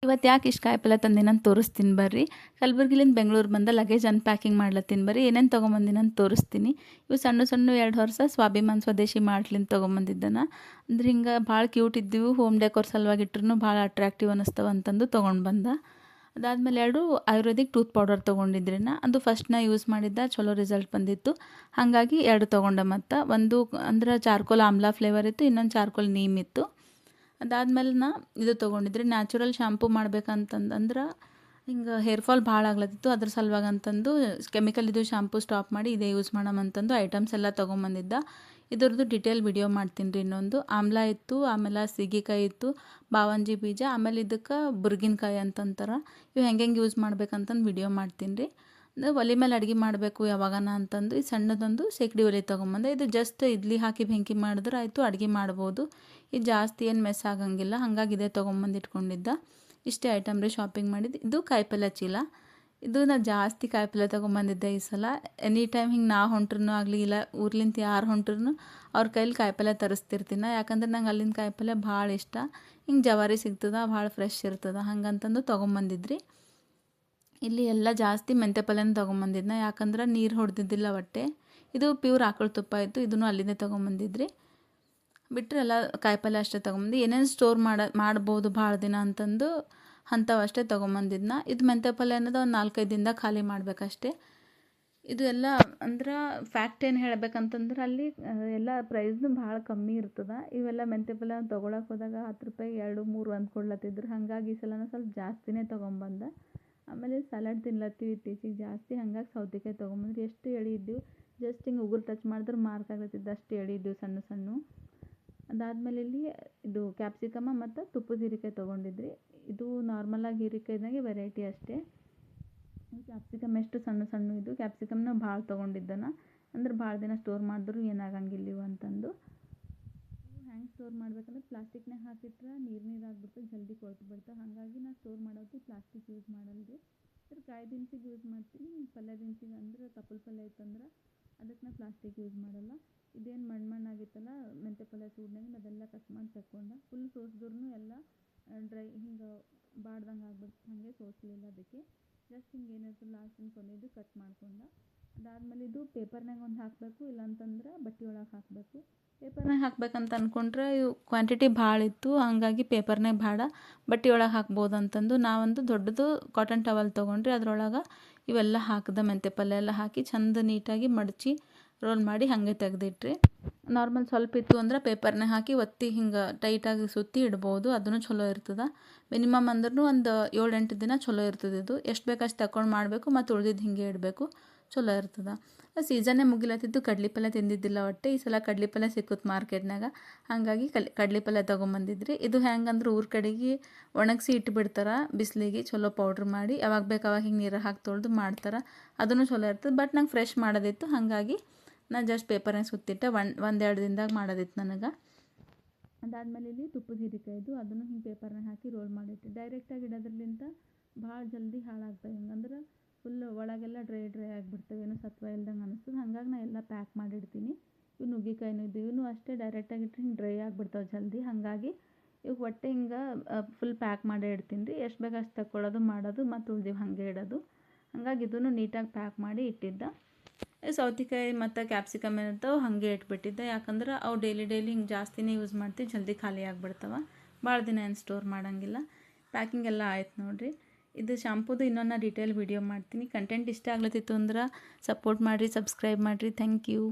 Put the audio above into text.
ಇವತ್ತು ಯಾಕೆ ಇಷ್ಟು ಕಾಯಿಪಲ್ಯ ತಂದಿನಂತ ತೋರಿಸ್ತೀನಿ ಬರ್ರಿ. ಕಲಬುರ್ಗಿಲಿಂದ ಬೆಂಗಳೂರು ಬಂದ ಲಗೇಜ್ ಅನ್ಪ್ಯಾಕಿಂಗ್ ಮಾಡ್ಲತ್ತೀನಿ ಬರ್ರಿ. ಏನೇನು ತೊಗೊಂಬಂದಿನಂತ ತೋರಿಸ್ತೀನಿ. ಇವು ಸಣ್ಣ ಸಣ್ಣ 2 ವರ್ಷ ಸ್ವಾಭಿಮಾನ್ ಸ್ವದೇಶಿ ಮಾಡ್ಲಿಂದ ತೊಗೊಂಬಂದಿದ್ದನ. ಅಂದ್ರೆ ಹಿಂಗೆ ಭಾಳ ಕ್ಯೂಟ್ ಇದ್ದೀವಿ, ಹೋಮ್ ಡೆಕೋರ್ ಸಲುವಾಗಿ ಇಟ್ರೂ ಭಾಳ ಅಟ್ರಾಕ್ಟಿವ್ ಅನ್ನಿಸ್ತವ ಅಂತಂದು ತೊಗೊಂಡು ಬಂದ. ಅದಾದಮೇಲೆ 2 ಆಯುರ್ವೇದಿಕ್ ಟೂತ್ ಪೌಡರ್ ತೊಗೊಂಡಿದ್ರಿ ಅದು ಫಸ್ಟ್ ನಾ ಯೂಸ್ ಮಾಡಿದ್ದ ಚಲೋ ರಿಸಲ್ಟ್ ಬಂದಿತ್ತು. ಹಾಗಾಗಿ 2 ತೊಗೊಂಡೆ. ಮತ್ತು ಒಂದು ಅಂದ್ರೆ ಚಾರ್ಕೋಲ್ ಆಮ್ಲಾ ಫ್ಲೇವರ್ ಇತ್ತು, ಇನ್ನೊಂದು ಚಾರ್ಕೋಲ್ ನೀಮ್ ಇತ್ತು. ಅದಾದಮೇಲೆ ನಾ ಇದು ತೊಗೊಂಡಿದ್ರಿ ನ್ಯಾಚುರಲ್ ಶಾಂಪೂ ಮಾಡ್ಬೇಕಂತಂದ್ರೆ ಹಿಂಗೆ ಹೇರ್ ಫಾಲ್ ಭಾಳ ಆಗ್ಲತ್ತಿತ್ತು, ಅದ್ರ ಸಲುವಾಗಿ ಅಂತಂದು ಕೆಮಿಕಲ್ ಇದು ಶಾಂಪೂ ಸ್ಟಾಪ್ ಮಾಡಿ ಇದೇ ಯೂಸ್ ಮಾಡಮಂತಂದು ಐಟಮ್ಸ್ ಎಲ್ಲ ತೊಗೊಂಬಂದಿದ್ದ. ಇದ್ರದ್ದು ಡಿಟೇಲ್ ವಿಡಿಯೋ ಮಾಡ್ತೀನಿ ರೀ. ಇನ್ನೊಂದು ಆಮ್ಲ ಇತ್ತು, ಆಮೇಲೆ ಸೀಗೆಕಾಯಿ ಇತ್ತು, ಬಾವಂಜಿ ಬೀಜ, ಆಮೇಲೆ ಇದಕ್ಕೆ ಬುರ್ಗಿನಕಾಯಿ ಅಂತಂತಾರೆ. ಇವು ಹೆಂಗೆ ಯೂಸ್ ಮಾಡ್ಬೇಕಂತಂದು ವಿಡಿಯೋ ಮಾಡ್ತೀನಿ ರೀ. ಒಲೆ ಮೇಲೆ ಅಡುಗೆ ಮಾಡಬೇಕು ಯಾವಾಗನ ಅಂತಂದು ಈ ಸಣ್ಣದೊಂದು ಸೇಕಡಿ ಒಲೆ ತೊಗೊಂಬಂದೆ. ಇದು ಜಸ್ಟ್ ಇಡ್ಲಿ ಹಾಕಿ ಬೆಂಕಿ ಮಾಡಿದ್ರೆ ಆಯಿತು, ಅಡುಗೆ ಮಾಡ್ಬೋದು. ಇದು ಜಾಸ್ತಿ ಏನು ಮೆಸ್ ಆಗಂಗಿಲ್ಲ, ಹಾಗಾಗಿ ಇದೇ ತೊಗೊಂಬಂದು ಇಟ್ಕೊಂಡಿದ್ದ. ಇಷ್ಟೇ ಐಟಮ್ ರೀ ಶಾಪಿಂಗ್ ಮಾಡಿದ್ದು. ಇದು ಕಾಯಿಪಲ್ಯ ಚೀಲ. ಇದು ನಾ ಜಾಸ್ತಿ ಕಾಯಿಪಲ್ಯ ತೊಗೊಂಬಂದಿದ್ದೆ ಈ ಸಲ. ಎನಿ ಟೈಮ್ ಹಿಂಗೆ ನಾ ಹೊಂಟ್ರೂ ಆಗಲಿ ಇಲ್ಲ ಊರ್ಲಿಂದ ಯಾರು ಹೊಂಟ್ರೂ ಅವ್ರ ಕೈಲಿ ಕಾಯಿಪಲ್ಯ ತರಿಸ್ತಿರ್ತೀನಿ. ಯಾಕಂದ್ರೆ ನಂಗೆ ಅಲ್ಲಿಂದ ಕಾಯಿಪಲ್ಯ ಭಾಳ ಇಷ್ಟ. ಹಿಂಗೆ ಜವಾರಿ ಸಿಗ್ತದೆ, ಭಾಳ ಫ್ರೆಶ್ ಇರ್ತದೆ, ಹಂಗಂತಂದು ತೊಗೊಂಬಂದಿದ್ರಿ. ಇಲ್ಲಿ ಎಲ್ಲ ಜಾಸ್ತಿ ಮೆಂತ್ಯ ಪಲ್ಯನ ತೊಗೊಂಬಂದಿದ್ನ, ಯಾಕಂದ್ರೆ ನೀರು ಹೊಡೆದಿದ್ದಿಲ್ಲ ಹೊಟ್ಟೆ. ಇದು ಪ್ಯೂರ್ ಆಕಳ ತುಪ್ಪ ಇತ್ತು, ಇದನ್ನು ಅಲ್ಲಿಂದೇ ತೊಗೊಂಬಂದಿದ್ರಿ. ಬಿಟ್ಟರೆ ಎಲ್ಲ ಕಾಯಿಪಲ್ಯ ಅಷ್ಟೇ ತೊಗೊಂಬಂದು ಏನೇನು ಸ್ಟೋರ್ ಮಾಡ್ಬೋದು ಭಾಳ ದಿನ ಅಂತಂದು ಅಂಥವು ಅಷ್ಟೇ ತೊಗೊಂಬಂದಿದ್ನ. ಇದು ಮೆಂತ್ಯ ಪಲ್ಯ ಅನ್ನೋದು ಒಂದು 4-5 ದಿನದಾಗ ಖಾಲಿ ಮಾಡಬೇಕಷ್ಟೇ. ಇದು ಎಲ್ಲ ಅಂದ್ರೆ ಫ್ಯಾಕ್ಟ್ ಏನು ಹೇಳ್ಬೇಕಂತಂದ್ರೆ ಅಲ್ಲಿ ಎಲ್ಲ ಪ್ರೈಸ್ನು ಭಾಳ ಕಮ್ಮಿ ಇರ್ತದೆ. ಇವೆಲ್ಲ ಮೆಂತ್ಯ ಪಲ್ಯ ತೊಗೊಳಕ್ಕೆ ಹೋದಾಗ 10 ರೂಪಾಯಿಗೆ 2-3 ಅಂತ ಕೊಡ್ಲತ್ತಿದ್ರು. ಹಾಗಾಗಿ ಈ ಸಲ ಸ್ವಲ್ಪ ಜಾಸ್ತಿನೇ ತೊಗೊಂಬಂದೆ. ಆಮೇಲೆ ಸಲಾಡ್ ತಿನ್ಲತ್ತೀವಿ ಇತ್ತೀಚಿಗೆ ಜಾಸ್ತಿ, ಹಂಗಾಗಿ ಸೌತೆಕಾಯಿ ತೊಗೊಂಬಂದ್ರೆ ಎಷ್ಟು ಎಳೆ ಇದ್ದೀವಿ, ಜಸ್ಟ್ ಹಿಂಗೆ ಉಗುರು ಟಚ್ ಮಾಡಿದ್ರೆ ಮಾರ್ಕ್ ಆಗ್ಲತ್ತಿದ್ದು ಅಷ್ಟು ಎಳೆ ಇದ್ದೀವಿ ಸಣ್ಣ ಸಣ್ಣ. ಅದಾದಮೇಲೆ ಇಲ್ಲಿ ಇದು ಕ್ಯಾಪ್ಸಿಕಮ ಮತ್ತು ತುಪ್ಪದ ಹೀರೆಕಾಯಿ ತೊಗೊಂಡಿದ್ರಿ. ಇದು ನಾರ್ಮಲಾಗಿ ಹೀರೆಕಾಯಿದಾಗೆ ವೆರೈಟಿ ಅಷ್ಟೇ. ಕ್ಯಾಪ್ಸಿಕಮ್ ಎಷ್ಟು ಸಣ್ಣ ಸಣ್ಣ ಇದು ಕ್ಯಾಪ್ಸಿಕಮ್ನ ಭಾಳ ತೊಗೊಂಡಿದ್ದನ, ಅಂದ್ರೆ ಭಾಳ ದಿನ ಸ್ಟೋರ್ ಮಾಡಿದ್ರು ಏನಾಗಂಗಿಲ್ಲ ಇವು ಅಂತಂದು. ಹ್ಯಾಂಗೆ ಸ್ಟೋರ್ ಮಾಡ್ಬೇಕಂದ್ರೆ ಪ್ಲಾಸ್ಟಿಕ್ನಾಗ ಹಾಕಿಟ್ರೆ ನೀರು ಆಗಿಬಿಡ್ತದೆ, ಜಲ್ದಿ ಕೊಳ್ತು ಬಿಡ್ತವೆ. ಹಾಗಾಗಿ ನಾನು ಸ್ಟೋರ್ ಮಾಡೋದು ಪ್ಲಾಸ್ಟಿಕ್ ಯೂಸ್ ಮಾಡಲ್ಲ ರೀ. ಕಾಯಿ ದಿನಸಿಗೆ ಯೂಸ್ ಮಾಡ್ತೀನಿ. ಪಲ್ಯ ದಿನಸಿಗೆ ಅಂದ್ರೆ ತಪ್ಪಲು ಪಲ್ಯ ಇತ್ತಂದ್ರೆ ಅದಕ್ಕೆ ನಾನು ಪ್ಲಾಸ್ಟಿಕ್ ಯೂಸ್ ಮಾಡಲ್ಲ. ಇದೇನು ಮಣ್ಣಾಗಿತ್ತಲ್ಲ ಮೆಂತ್ಯ ಪಲ್ಯ ಸೂಡ್ನಾಗ ಅದೆಲ್ಲ ಕಟ್ ಮಾಡಿ ತಕ್ಕೊಂಡೆ. ಫುಲ್ ಸೋಸಿದ್ರು ಎಲ್ಲ ಡ್ರೈ ಹಿಂಗೆ ಬಾಡ್ದಂಗೆ ಆಗ್ಬಿಡ್ತು, ಹಾಗೆ ಸೋಸಲಿಲ್ಲ. ಅದಕ್ಕೆ ಜಸ್ಟ್ ಹಿಂಗೆ ಏನಿರ್ತದೆ ಲಾಸ್ಟಿನ ಕೊನೆಯದು ಕಟ್ ಮಾಡ್ಕೊಂಡೆ. ಅದಾದಮೇಲೆ ಇದು ಪೇಪರ್ನಾಗ ಒಂದು ಹಾಕಬೇಕು, ಇಲ್ಲಾಂತಂದ್ರೆ ಬಟ್ಟೆ ಒಳಗೆ ಹಾಕಬೇಕು. ಪೇಪರ್ನಾಗ ಹಾಕ್ಬೇಕಂತ ಅಂದ್ಕೊಂಡ್ರೆ ಇವು ಕ್ವಾಂಟಿಟಿ ಭಾಳ ಇತ್ತು, ಹಂಗಾಗಿ ಪೇಪರ್ನಾಗ ಬೇಡ ಬಟ್ಟೆ ಒಳಗೆ ಹಾಕ್ಬೋದು ಅಂತಂದು ನಾವೊಂದು ದೊಡ್ಡದು ಕಾಟನ್ ಟವಲ್ ತೊಗೊಂಡ್ರಿ. ಅದ್ರೊಳಗೆ ಇವೆಲ್ಲ ಹಾಕಿದೆ, ಮೆಂತ್ಯ ಪಲ್ಯ ಎಲ್ಲ ಹಾಕಿ ಚಂದ ನೀಟಾಗಿ ಮಡಚಿ ರೋಲ್ ಮಾಡಿ ಹಾಗೆ ತೆಗೆದಿಟ್ರಿ. ನಾರ್ಮಲ್ ಸ್ವಲ್ಪ ಇತ್ತು ಅಂದ್ರೆ ಪೇಪರ್ನಾಗ ಹಾಕಿ ಒತ್ತಿ ಹಿಂಗೆ ಟೈಟಾಗಿ ಸುತ್ತಿ ಇಡ್ಬೋದು, ಅದೂ ಚಲೋ ಇರ್ತದೆ. ಮಿನಿಮಮ್ ಅಂದ್ರೂ ಒಂದು 7-8 ದಿನ ಚಲೋ ಇರ್ತದೆ. ಇದು ಎಷ್ಟು ಬೇಕಷ್ಟು ತಗೊಂಡು ಮಾಡಬೇಕು ಮತ್ತು ಉಳಿದಿದ್ದು ಹಿಂಗೆ ಇಡಬೇಕು, ಚಲೋ ಇರ್ತದೆ. ಸೀಸನ್ನೇ ಮುಗಿಲತ್ತಿದ್ದು ಕಡ್ಲೆಪಲ್ಯ ತಿಂದಿದ್ದಿಲ್ಲ ಒಟ್ಟೆ. ಈ ಸಲ ಕಡ್ಲೆಪಲ್ಯ ಸಿಕ್ಕುತ್ತೆ ಮಾರ್ಕೆಟ್ನಾಗ, ಹಾಗಾಗಿ ಕಡ್ಲೆಪಲ್ಯ ತೊಗೊಂಬಂದಿದ್ರಿ. ಇದು ಹೆಂಗಂದ್ರೆ ಊರ ಕಡೆಗೆ ಒಣಗಿಸಿ ಇಟ್ಬಿಡ್ತಾರೆ ಬಿಸಿಲಿಗೆ, ಚಲೋ ಪೌಡ್ರ್ ಮಾಡಿ ಯಾವಾಗ ಬೇಕು ಅವಾಗ ಹಿಂಗೆ ನೀರು ಹಾಕಿ ತೊಳೆದು ಮಾಡ್ತಾರೆ, ಅದೂ ಚಲೋ ಇರ್ತದೆ. ಬಟ್ ನಂಗೆ ಫ್ರೆಶ್ ಮಾಡೋದಿತ್ತು, ಹಾಗಾಗಿ ನಾನು ಜಸ್ಟ್ ಪೇಪರ್ನಾಗ ಸುತ್ತಿಟ್ಟೆ. 1-2 ದಿನದಾಗ ಮಾಡೋದಿತ್ತು ನನಗೆ. ಅದಾದಮೇಲೆ ಇಲ್ಲಿ ತುಪ್ಪದ ಹೀರೆಕಾಯಿದು ಅದನ್ನು ಹಿಂಗೆ ಪೇಪರ್ನಾಗ ಹಾಕಿ ರೋಲ್ ಮಾಡಿಟ್ಟು ಡೈರೆಕ್ಟಾಗಿ ಇಡೋದ್ರಲ್ಲಿಂದ ಭಾಳ ಜಲ್ದಿ ಹಾಳಾಗ್ತವೆ. ಹೆಂಗಂದ್ರೆ ಫುಲ್ ಒಳಗೆಲ್ಲ ಡ್ರೈ ಆಗಿಬಿಡ್ತವೆ, ಏನೂ ಸತ್ವ ಇಲ್ದಂಗೆ ಅನಿಸ್ತದೆ. ಹಾಗಾಗಿ ನಾನು ಎಲ್ಲ ಪ್ಯಾಕ್ ಮಾಡಿಡ್ತೀನಿ. ಇವು ನುಗ್ಗೆಕಾಯಿನೂ ಇದು ಇವನು ಅಷ್ಟೇ ಡೈರೆಕ್ಟಾಗಿ ಇಟ್ಟರೆ ಹಿಂಗೆ ಡ್ರೈ ಆಗಿಬಿಡ್ತಾವೆ ಜಲ್ದಿ, ಹಾಗಾಗಿ ಇವು ಒಟ್ಟೆ ಹಿಂಗೆ ಫುಲ್ ಪ್ಯಾಕ್ ಮಾಡೇ ಇಡ್ತೀನಿ ರೀ. ಎಷ್ಟು ಬೇಕು ಅಷ್ಟು ತಗೊಳ್ಳೋದು ಮಾಡೋದು ಮತ್ತು ಉಳ್ದಿವು ಹಾಗೆ ಇಡೋದು. ಹಾಗಾಗಿ ಇದನ್ನು ನೀಟಾಗಿ ಪ್ಯಾಕ್ ಮಾಡಿ ಇಟ್ಟಿದ್ದೆ. ಸೌತೆಕಾಯಿ ಮತ್ತು ಕ್ಯಾಪ್ಸಿಕಮ್ ಏನಿರ್ತಾವೆ ಹಾಗೆ ಇಟ್ಬಿಟ್ಟಿದ್ದೆ, ಯಾಕಂದ್ರೆ ಅವು ಡೈಲಿ ಹಿಂಗೆ ಜಾಸ್ತಿನೇ ಯೂಸ್ ಮಾಡ್ತೀವಿ, ಜಲ್ದಿ ಖಾಲಿ ಆಗಿಬಿಡ್ತಾವೆ, ಭಾಳ ದಿನ ಏನು ಸ್ಟೋರ್ ಮಾಡೋಂಗಿಲ್ಲ. ಪ್ಯಾಕಿಂಗ್ ಎಲ್ಲ ಆಯ್ತು ನೋಡಿರಿ. ಇದು ಶಾಂಪೂದು ಇನ್ನೊಂದು ಡೀಟೇಲ್ ವಿಡಿಯೋ ಮಾಡ್ತೀನಿ. ಕಂಟೆಂಟ್ ಇಷ್ಟ ಆಗ್ಲತ್ತಿತ್ತು ಅಂದ್ರೆ ಸಪೋರ್ಟ್ ಮಾಡಿರಿ, ಸಬ್ಸ್ಕ್ರೈಬ್ ಮಾಡಿರಿ. Thank you.